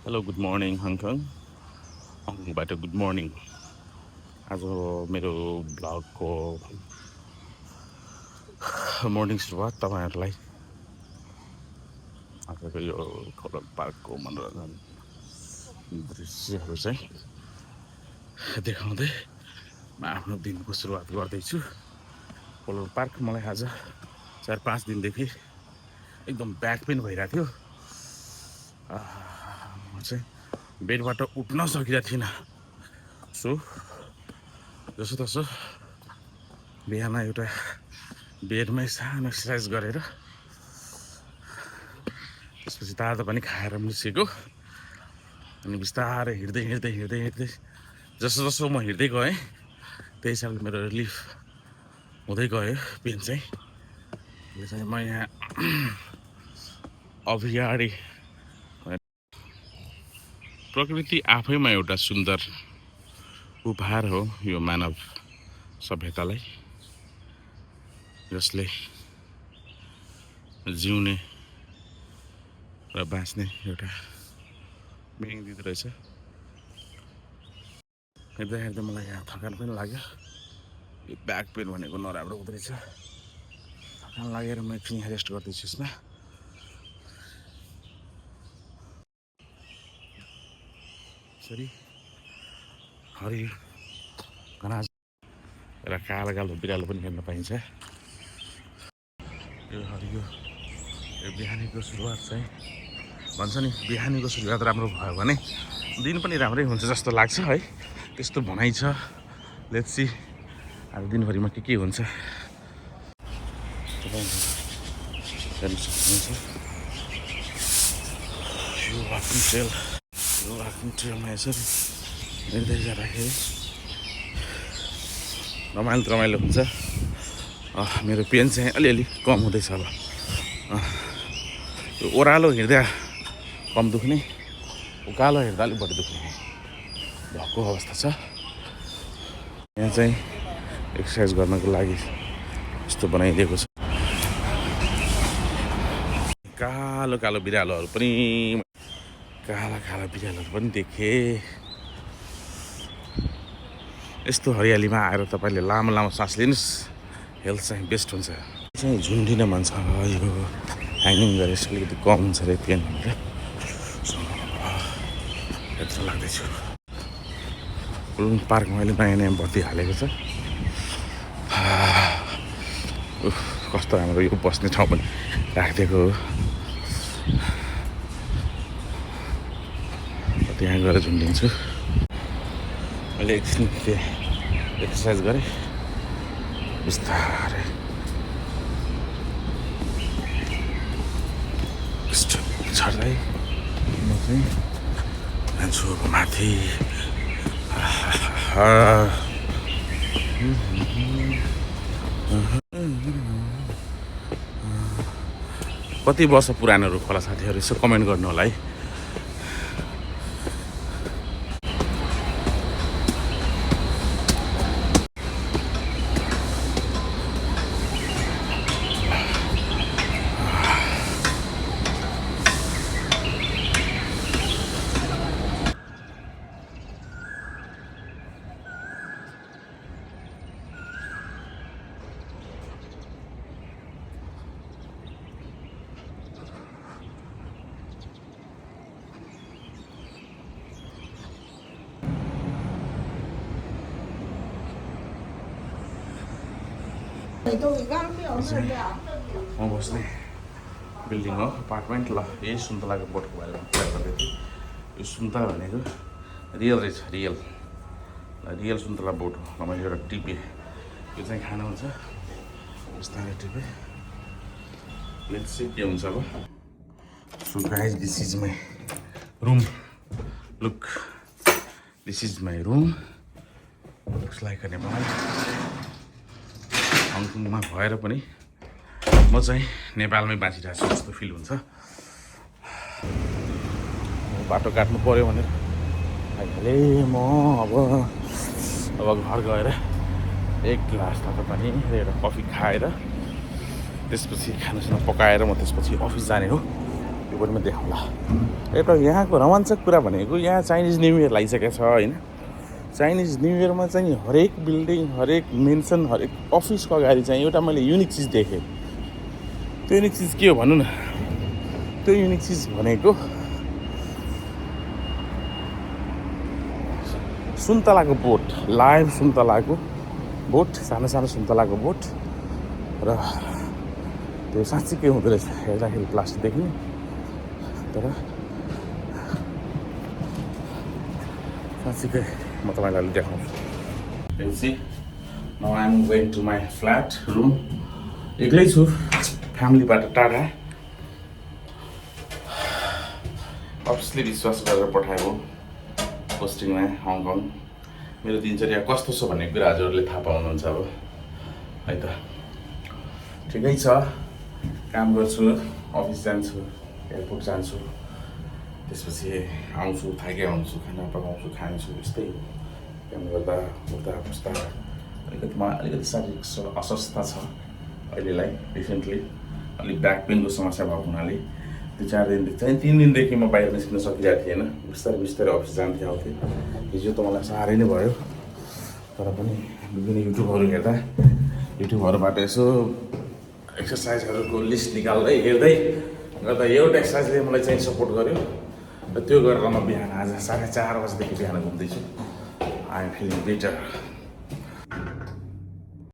Hello good morning Hong Kong हङकङबाट good morning. आज मेरो ब्लगको मर्निङ सुरुवात तपाईँहरूलाई आजको यो खोलक पार्कको मनोरञ्जन दृश्यहरू चाहिँ देखाउँदै म आफ्नो दिनको सुरुवात गर्दैछु। खोलक पार्क मलाई आज 4-5 दिनदेखि एकदम ब्याक पेन भइरहेको थियो। म चाहिँ बेडबाट उठ्न सकिरहेको थिइनँ। सो जसोतसो बिहान एउटा बेडमै सानो एक्सर्साइज गरेर त्यसपछि तातो पानी खाएर निस्केको। अनि बिस्तारै हिँड्दै हिँड्दै हिँड्दै हिँड्दै जसो जसो म हिँड्दै गएँ त्यही हिसाबले मेरो रिलिफ हुँदै गयो पेन चाहिँ। यो चाहिँ म यहाँ अभियाडी प्रकृति आफैमा एउटा सुन्दर उपहार हो यो मानव सभ्यतालाई, जसले जिउने र बाँच्ने एउटा मिनिङ दिँदो रहेछ। हेर्दा हेर्दा मलाई यहाँ थकान पनि लाग्यो। यो ब्याक पेन भनेको नराम्रो हुँदो रहेछ। थकान लागेर म एकछिन रेस्ट गर्दैछु यसमा। यसरी हरियो घना र कालो कालो बिरालो पनि हेर्न पाइन्छ। यो हरियो यो बिहानीको सुरुवात चाहिँ भन्छ नि, बिहानीको सुरुवात राम्रो भयो भने दिन पनि राम्रै हुन्छ जस्तो लाग्छ है। त्यस्तो भनाइ छ। लेट्स सी आज दिनभरिमा के हुन्छ तपाईँले हेर्न सक्नुहुन्छ। यो वाकिङ ट्रेलमा यसरी हिँड्दै जाँदाखेरि रमाइलो हुन्छ। मेरो पेन चाहिँ अलिअलि कम हुँदैछ अब। यो ओह्रालो हिँड्दा कम दुख्ने, उकालो हिँड्दा अलिक बढी दुख्ने भएको अवस्था छ। यहाँ चाहिँ एक्सर्साइज गर्नको लागि यस्तो बनाइदिएको छ। कालो कालो बिरालोहरू पनि देखेँ। यस्तो हरियालीमा आएर तपाईँले लामो लामो सास लिनुहोस्, हेल्थ चाहिँ बेस्ट हुन्छ। चाहिँ झुन्डिन मन छ। यो ह्याङ्गिङ गरेर अलिकति कम हुन्छ अरे पेन भनेर यत्रो लाग्दैछु। पार्कमा अहिले नयाँ नयाँ बत्ती हालेको छ। कस्तो राम्रो यो बस्ने ठाउँ पनि राखिदिएको हो। त्यहाँ गएर झुन्डिन्छु। मैले एकछिन एक्सर्साइज गरेँ बिस्तारै छर्दै म चाहिँ जान्छु अब माथि। कति वर्ष पुरानो रुख होला साथीहरू, यसो कमेन्ट गर्नु होला है। म बस्ने बिल्डिङ हो, अपार्टमेन्ट। ल यही सुन्तलाको बोटको बारेमा कुरा गर्दै थिएँ। यो सुन्तला भनेको रियल रहेछ, रियल सुन्तला बोट हो। मैले एउटा टिपेँ, यो चाहिँ खानुहुन्छ बिस्तारै टिपेँ। लेट्स सी के हुन्छ अब। So guys this is my room. Look, this is my room. Looks like a Nepal. हङकङमा भएर पनि म चाहिँ नेपालमै बाँचिरहेको छु जस्तो फिल हुन्छ। बाटो काट्नु पऱ्यो भनेर अहिले म अब घर गएर एक गिलास तातो पानी र एउटा कफी खाएर त्यसपछि खानासाना पकाएर म त्यसपछि अफिस जाने हो। यो एयरपोर्टमा देखाउँला। एउटा यहाँको रोमाञ्चक कुरा भनेको यहाँ चाइनिज न्यू इयर लागिसकेको छ होइन। चाइनिज न्यू इयरमा चाहिँ हरेक बिल्डिङ, हरेक मेन्सन, हरेक अफिसको अगाडि चाहिँ एउटा मैले युनिक चिज देखेँ। त्यो युनिक चिज के हो भन्नु न? त्यो युनिक चिज भनेको सुन्तलाको बोट, लाइभ सुन्तलाको बोट, सानो सानो सुन्तलाको बोट। र त्यो साँच्चीकै हुँदो रहेछ, हेर्दाखेरि प्लास्टिक देख्ने, तर साँच्चीकै म तपाईँलाई अलिक देखाउँछु। Now I am going to my flat room. एक्लै छु, फ्यामिलीबाट टाढा। अफिसले विश्वास गरेर पठाएको पोस्टिङमा हङकङ। मेरो दिनचर्या कस्तो छ भन्ने कुरा हजुरहरूले थाहा पाउनुहुन्छ अब है त। ठिकै छ, काम गर्छु, अफिस जान्छु, एयरपोर्ट जान्छु, त्यसपछि आउँछु, थाकेर आउँछु, खाना पकाउँछु, खान्छु, यस्तै काम गर्दा उठ्दा बस्दा अलिकति शारीरिक अस्वस्थ छ अहिलेलाई। रिसेन्टली अलिक ब्याक पेनको समस्या भएको हुनाले 3 दिनदेखि म बाहिर निस्किन सकिरहेको थिएन। बिस्तारै बिस्तारै अफिस जान्थेँ, आउँथेँ। हिजो त मलाई साह्रै नै भयो, तर पनि विभिन्न युट्युबहरू हेर्दा, युट्युबहरूबाट यसो एक्सर्साइजहरूको लिस्ट निकाल्दै हेर्दै गर्दा एउटा एक्सर्साइजले मलाई चाहिँ सपोर्ट गर्यो र त्यो गरेर म बिहान आज 4:30 बजीदेखि बिहान घुम्दैछु। I am feeling better.